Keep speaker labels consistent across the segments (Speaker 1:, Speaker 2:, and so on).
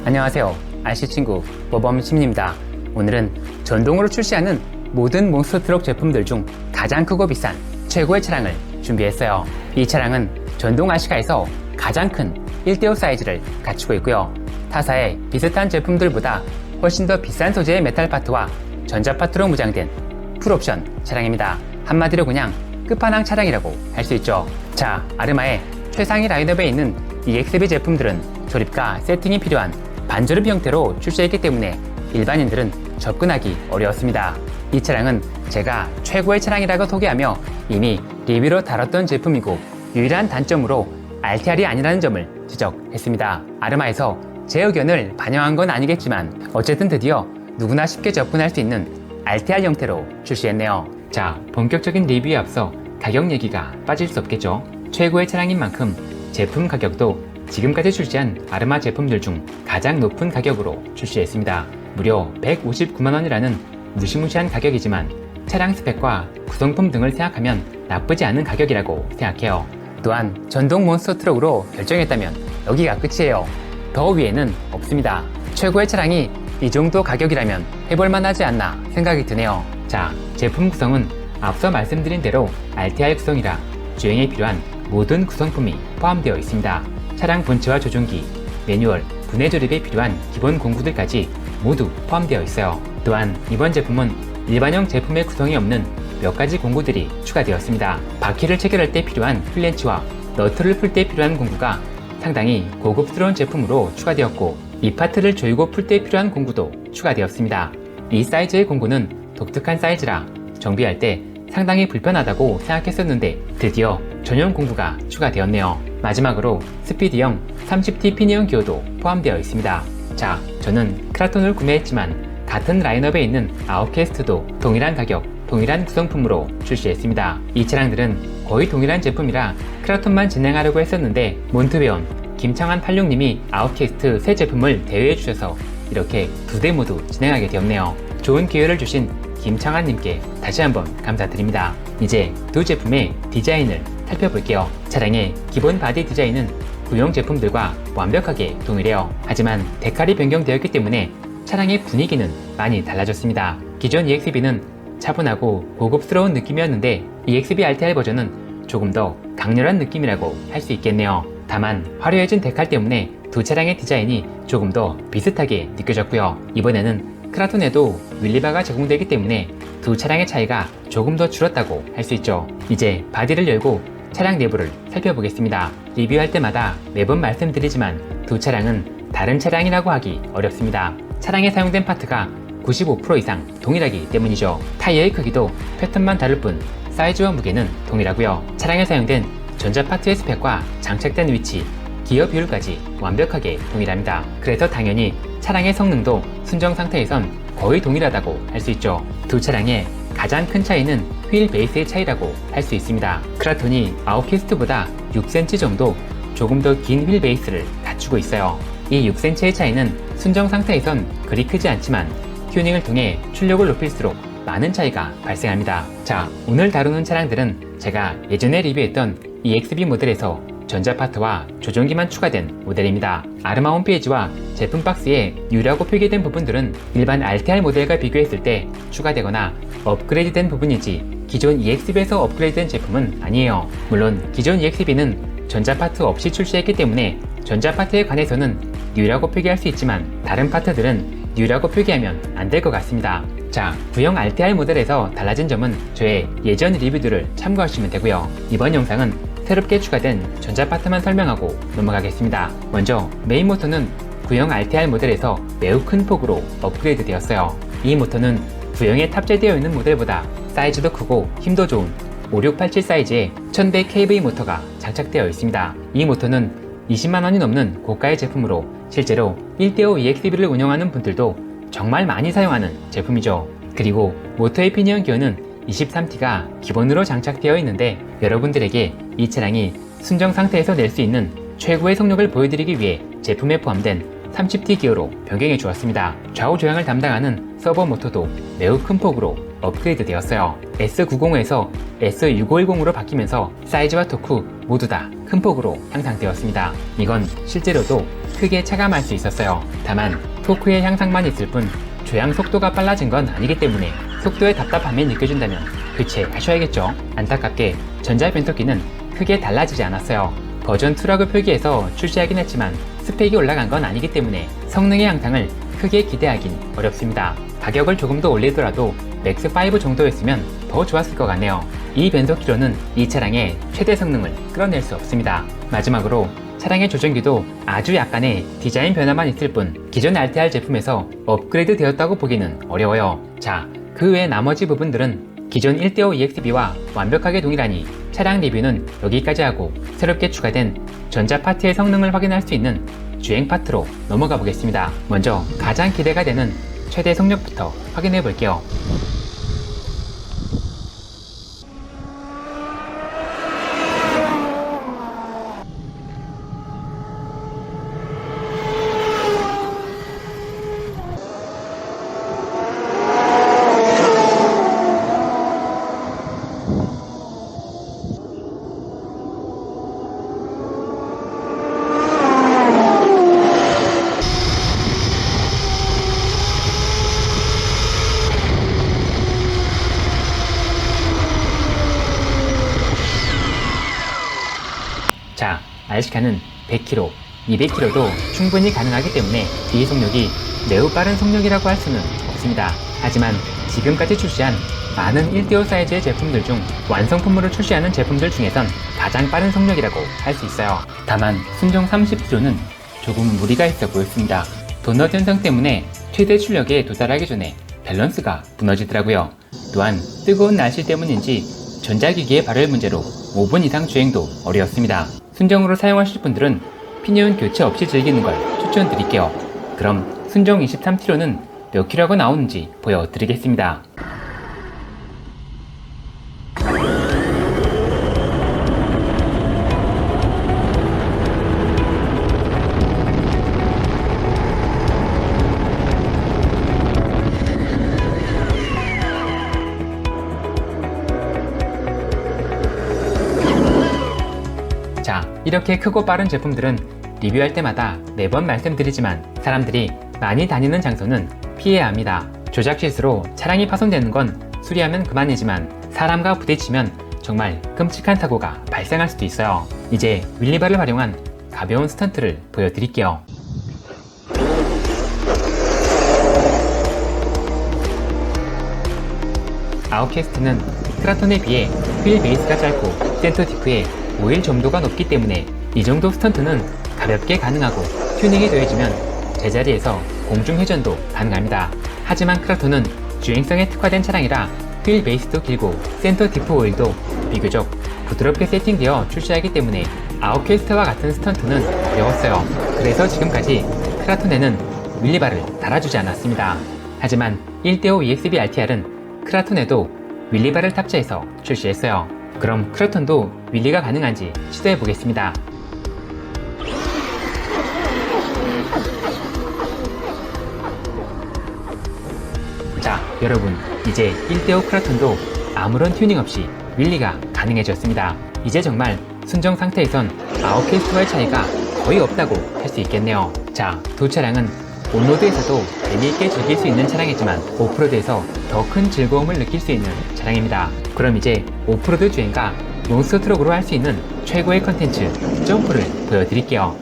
Speaker 1: 안녕하세요. RC친구 모범시민입니다. 오늘은 전동으로 출시하는 모든 몬스터트럭 제품들 중 가장 크고 비싼 최고의 차량을 준비했어요. 이 차량은 전동 RC카에서 가장 큰 1대5 사이즈를 갖추고 있고요. 타사의 비슷한 제품들보다 훨씬 더 비싼 소재의 메탈 파트와 전자 파트로 무장된 풀옵션 차량입니다. 한마디로 그냥 끝판왕 차량이라고 할 수 있죠. 자, 아르마의 최상위 라인업에 있는 EXB 제품들은 조립과 세팅이 필요한 반조립 형태로 출시했기 때문에 일반인들은 접근하기 어려웠습니다. 이 차량은 제가 최고의 차량이라고 소개하며 이미 리뷰로 다뤘던 제품이고 유일한 단점으로 RTR이 아니라는 점을 지적했습니다. 아르마에서 제 의견을 반영한 건 아니겠지만 어쨌든 드디어 누구나 쉽게 접근할 수 있는 RTR 형태로 출시했네요. 자, 본격적인 리뷰에 앞서 가격 얘기가 빠질 수 없겠죠. 최고의 차량인 만큼 제품 가격도 지금까지 출시한 아르마 제품들 중 가장 높은 가격으로 출시했습니다. 무려 159만원이라는 무시무시한 가격이지만 차량 스펙과 구성품 등을 생각하면 나쁘지 않은 가격이라고 생각해요. 또한 전동 몬스터 트럭으로 결정했다면 여기가 끝이에요. 더 위에는 없습니다. 최고의 차량이 이 정도 가격이라면 해볼만 하지 않나 생각이 드네요. 자, 제품 구성은 앞서 말씀드린 대로 RTR 구성이라 주행에 필요한 모든 구성품이 포함되어 있습니다. 차량 본체와 조종기, 매뉴얼, 분해 조립에 필요한 기본 공구들까지 모두 포함되어 있어요. 또한 이번 제품은 일반형 제품의 구성이 없는 몇 가지 공구들이 추가되었습니다. 바퀴를 체결할 때 필요한 필렌치와 너트를 풀 때 필요한 공구가 상당히 고급스러운 제품으로 추가되었고, 이 파트를 조이고 풀 때 필요한 공구도 추가되었습니다. 이 사이즈의 공구는 독특한 사이즈라 정비할 때 상당히 불편하다고 생각했었는데 드디어 전용 공구가 추가되었네요. 마지막으로 스피디형 30T 피니언 기어도 포함되어 있습니다. 자, 저는 크라톤을 구매했지만 같은 라인업에 있는 아웃캐스트도 동일한 가격, 동일한 구성품으로 출시했습니다. 이 차량들은 거의 동일한 제품이라 크라톤만 진행하려고 했었는데 몬트베온 김창환 86님이 아웃캐스트 새 제품을 대여해 주셔서 이렇게 두 대 모두 진행하게 되었네요. 좋은 기회를 주신 김창환님께 다시 한번 감사드립니다. 이제 두 제품의 디자인을 살펴볼게요. 차량의 기본 바디 디자인은 구형 제품들과 완벽하게 동일해요. 하지만 데칼이 변경되었기 때문에 차량의 분위기는 많이 달라졌습니다. 기존 EXB는 차분하고 고급스러운 느낌이었는데 EXB RTR 버전은 조금 더 강렬한 느낌이라고 할 수 있겠네요. 다만 화려해진 데칼 때문에 두 차량의 디자인이 조금 더 비슷하게 느껴졌고요. 이번에는 크라톤에도 윌리바가 제공되기 때문에 두 차량의 차이가 조금 더 줄었다고 할 수 있죠. 이제 바디를 열고 차량 내부를 살펴보겠습니다. 리뷰할 때마다 매번 말씀드리지만 두 차량은 다른 차량이라고 하기 어렵습니다. 차량에 사용된 파트가 95% 이상 동일하기 때문이죠. 타이어의 크기도 패턴만 다를 뿐 사이즈와 무게는 동일하고요. 차량에 사용된 전자 파트의 스펙과 장착된 위치, 기어 비율까지 완벽하게 동일합니다. 그래서 당연히 차량의 성능도 순정 상태에선 거의 동일하다고 할 수 있죠. 두 차량의 가장 큰 차이는 휠 베이스의 차이라고 할 수 있습니다. 크라톤이 아웃캐스트보다 6cm 정도 조금 더 긴 휠 베이스를 갖추고 있어요. 이 6cm의 차이는 순정 상태에선 그리 크지 않지만 튜닝을 통해 출력을 높일수록 많은 차이가 발생합니다. 자, 오늘 다루는 차량들은 제가 예전에 리뷰했던 EXB 모델에서 전자 파트와 조종기만 추가된 모델입니다. 아르마 홈페이지와 제품 박스에 U라고 표기된 부분들은 일반 RTR 모델과 비교했을 때 추가되거나 업그레이드된 부분이지 기존 EXB에서 업그레이드된 제품은 아니에요. 물론 기존 EXB는 전자 파트 없이 출시했기 때문에 전자 파트에 관해서는 U라고 표기할 수 있지만 다른 파트들은 U라고 표기하면 안 될 것 같습니다. 자, 구형 RTR 모델에서 달라진 점은 저의 예전 리뷰들을 참고하시면 되고요. 이번 영상은 새롭게 추가된 전자 파트만 설명하고 넘어가겠습니다. 먼저 메인 모터는 구형 RTR 모델에서 매우 큰 폭으로 업그레이드 되었어요. 이 모터는 구형에 탑재되어 있는 모델보다 사이즈도 크고 힘도 좋은 5687 사이즈의 1100 kV 모터가 장착되어 있습니다. 이 모터는 20만원이 넘는 고가의 제품으로 실제로 1대5 EXB를 운영하는 분들도 정말 많이 사용하는 제품이죠. 그리고 모터의 피니언 기어는 23T가 기본으로 장착되어 있는데 여러분들에게 이 차량이 순정 상태에서 낼 수 있는 최고의 속력을 보여드리기 위해 제품에 포함된 30T 기어로 변경해 주었습니다. 좌우 조향을 담당하는 서버 모터도 매우 큰 폭으로 업그레이드 되었어요. S90에서 S6510으로 바뀌면서 사이즈와 토크 모두 다 큰 폭으로 향상되었습니다. 이건 실제로도 크게 체감할 수 있었어요. 다만 토크의 향상만 있을 뿐 조향 속도가 빨라진 건 아니기 때문에 속도의 답답함이 느껴진다면 교체하셔야겠죠. 안타깝게 전자 변속기는 크게 달라지지 않았어요. 버전 2라고 표기해서 출시하긴 했지만 스펙이 올라간 건 아니기 때문에 성능의 향상을 크게 기대하긴 어렵습니다. 가격을 조금 더 올리더라도 맥스5 정도였으면 더 좋았을 것 같네요. 이 변속기로는 이 차량의 최대 성능을 끌어낼 수 없습니다. 마지막으로 차량의 조정기도 아주 약간의 디자인 변화만 있을 뿐 기존 RTR 제품에서 업그레이드 되었다고 보기는 어려워요. 자, 그 외 나머지 부분들은 기존 1대5 EXB와 완벽하게 동일하니 차량 리뷰는 여기까지 하고 새롭게 추가된 전자 파트의 성능을 확인할 수 있는 주행 파트로 넘어가 보겠습니다. 먼저 가장 기대가 되는 최대 속력부터 확인해 볼게요. 자, RC카는 100km, 200km도 충분히 가능하기 때문에 이 속력이 매우 빠른 속력이라고 할 수는 없습니다. 하지만 지금까지 출시한 많은 1대5 사이즈의 제품들 중 완성품으로 출시하는 제품들 중에선 가장 빠른 속력이라고 할 수 있어요. 다만 순정 30km는 조금 무리가 있어 보였습니다. 도넛 현상 때문에 최대 출력에 도달하기 전에 밸런스가 무너지더라고요. 또한 뜨거운 날씨 때문인지 전자기기의 발열 문제로 5분 이상 주행도 어려웠습니다. 순정으로 사용하실 분들은 피니온 교체 없이 즐기는 걸 추천드릴게요. 그럼 순정 23km는 몇 킬로가 나오는지 보여드리겠습니다. 자, 이렇게 크고 빠른 제품들은 리뷰할 때마다 매번 말씀드리지만 사람들이 많이 다니는 장소는 피해야 합니다. 조작 실수로 차량이 파손되는 건 수리하면 그만이지만 사람과 부딪히면 정말 끔찍한 사고가 발생할 수도 있어요. 이제 윌리바를 활용한 가벼운 스턴트를 보여드릴게요. 아웃캐스트는 크라톤에 비해 휠 베이스가 짧고 센터 디프에 오일 점도가 높기 때문에 이 정도 스턴트는 가볍게 가능하고 튜닝이 더해지면 제자리에서 공중 회전도 가능합니다. 하지만 크라톤은 주행성에 특화된 차량이라 휠 베이스도 길고 센터 디프 오일도 비교적 부드럽게 세팅되어 출시하기 때문에 아웃캐스트와 같은 스턴트는 어려웠어요. 그래서 지금까지 크라톤에는 윌리바를 달아주지 않았습니다. 하지만 1대5 EXB RTR은 크라톤에도 윌리바를 탑재해서 출시했어요. 그럼 크라톤도 윌리가 가능한지 시도해 보겠습니다. 자, 여러분, 이제 1대5 크라톤도 아무런 튜닝 없이 윌리가 가능해졌습니다. 이제 정말 순정 상태에선 아웃캐스트와의 차이가 거의 없다고 할 수 있겠네요. 자, 두 차량은 온로드에서도 재미있게 즐길 수 있는 차량이지만 오프로드에서 더 큰 즐거움을 느낄 수 있는 차량입니다. 그럼 이제 오프로드 주행과 몬스터 트럭으로 할 수 있는 최고의 컨텐츠 점프를 보여드릴게요.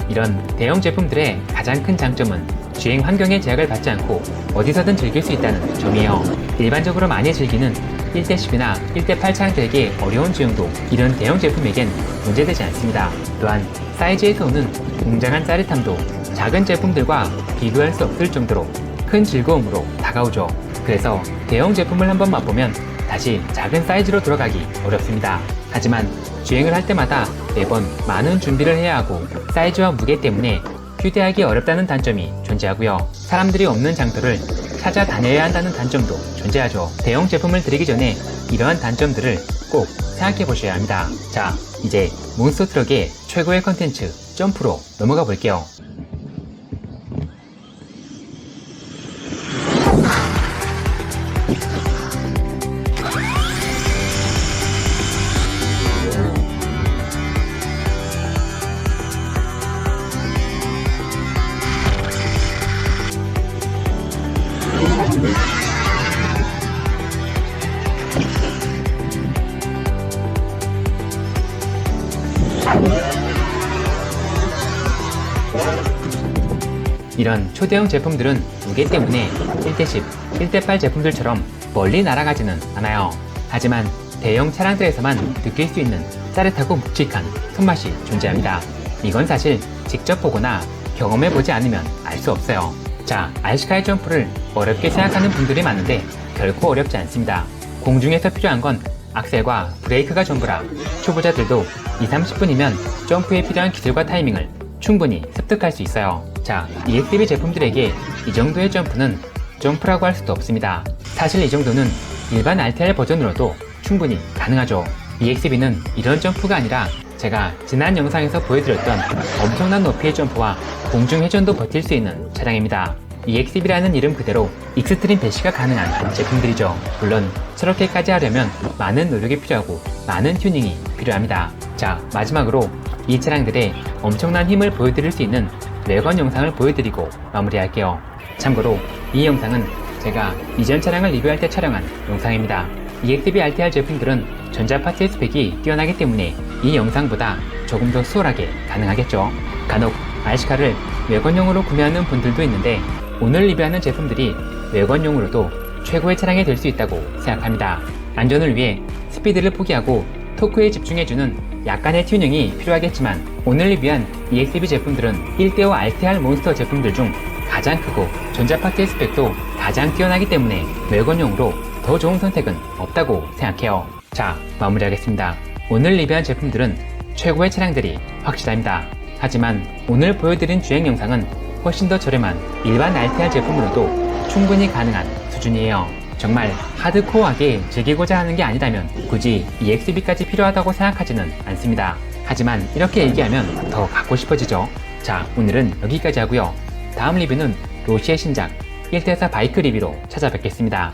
Speaker 1: 이런 대형 제품들의 가장 큰 장점은 주행 환경의 제약을 받지 않고 어디서든 즐길 수 있다는 점이에요. 일반적으로 많이 즐기는 1대10이나 1대8 차량들에게 어려운 주행도 이런 대형 제품에겐 문제되지 않습니다. 또한 사이즈에서 오는 웅장한 짜릿함도 작은 제품들과 비교할 수 없을 정도로 큰 즐거움으로 다가오죠. 그래서 대형 제품을 한번 맛보면 다시 작은 사이즈로 돌아가기 어렵습니다. 하지만 주행을 할 때마다 매번 많은 준비를 해야 하고 사이즈와 무게 때문에 휴대하기 어렵다는 단점이 존재하고요. 사람들이 없는 장터를 찾아다녀야 한다는 단점도 존재하죠. 대형 제품을 드리기 전에 이러한 단점들을 꼭 생각해 보셔야 합니다. 자, 이제 몬스터 트럭의 최고의 컨텐츠 점프로 넘어가 볼게요. 이런 초대형 제품들은 무게 때문에 1대10, 1대8 제품들처럼 멀리 날아가지는 않아요. 하지만 대형 차량들에서만 느낄 수 있는 짜릿하고 묵직한 손맛이 존재합니다. 이건 사실 직접 보거나 경험해보지 않으면 알 수 없어요. 자, RC카의 점프를 어렵게 생각하는 분들이 많은데 결코 어렵지 않습니다. 공중에서 필요한 건 악셀과 브레이크가 전부라 초보자들도 2-30분이면 점프에 필요한 기술과 타이밍을 충분히 습득할 수 있어요. 자, EXB 제품들에게 이 정도의 점프는 점프라고 할 수도 없습니다. 사실 이 정도는 일반 RTR 버전으로도 충분히 가능하죠. EXB는 이런 점프가 아니라 제가 지난 영상에서 보여드렸던 엄청난 높이의 점프와 공중 회전도 버틸 수 있는 차량입니다. EXB라는 이름 그대로 익스트림 배시가 가능한 제품들이죠. 물론 저렇게까지 하려면 많은 노력이 필요하고 많은 튜닝이 필요합니다. 자, 마지막으로 이 차량들의 엄청난 힘을 보여드릴 수 있는 외관 영상을 보여드리고 마무리할게요. 참고로 이 영상은 제가 이전 차량을 리뷰할 때 촬영한 영상입니다. EXB RTR 제품들은 전자파트의 스펙이 뛰어나기 때문에 이 영상보다 조금 더 수월하게 가능하겠죠. 간혹 RC카를 외관용으로 구매하는 분들도 있는데 오늘 리뷰하는 제품들이 외관용으로도 최고의 차량이 될 수 있다고 생각합니다. 안전을 위해 스피드를 포기하고 토크에 집중해주는 약간의 튜닝이 필요하겠지만 오늘 리뷰한 EXB 제품들은 1대5 RTR 몬스터 제품들 중 가장 크고 전자파트의 스펙도 가장 뛰어나기 때문에 외관용으로 더 좋은 선택은 없다고 생각해요. 자, 마무리하겠습니다. 오늘 리뷰한 제품들은 최고의 차량들이 확실합니다. 하지만 오늘 보여드린 주행 영상은 훨씬 더 저렴한 일반 RTR 제품으로도 충분히 가능한 수준이에요. 정말 하드코어하게 즐기고자 하는 게 아니라면 굳이 EXB까지 필요하다고 생각하지는 않습니다. 하지만 이렇게 얘기하면 더 갖고 싶어지죠. 자, 오늘은 여기까지 하고요. 다음 리뷰는 로시의 신작 1대4 바이크 리뷰로 찾아뵙겠습니다.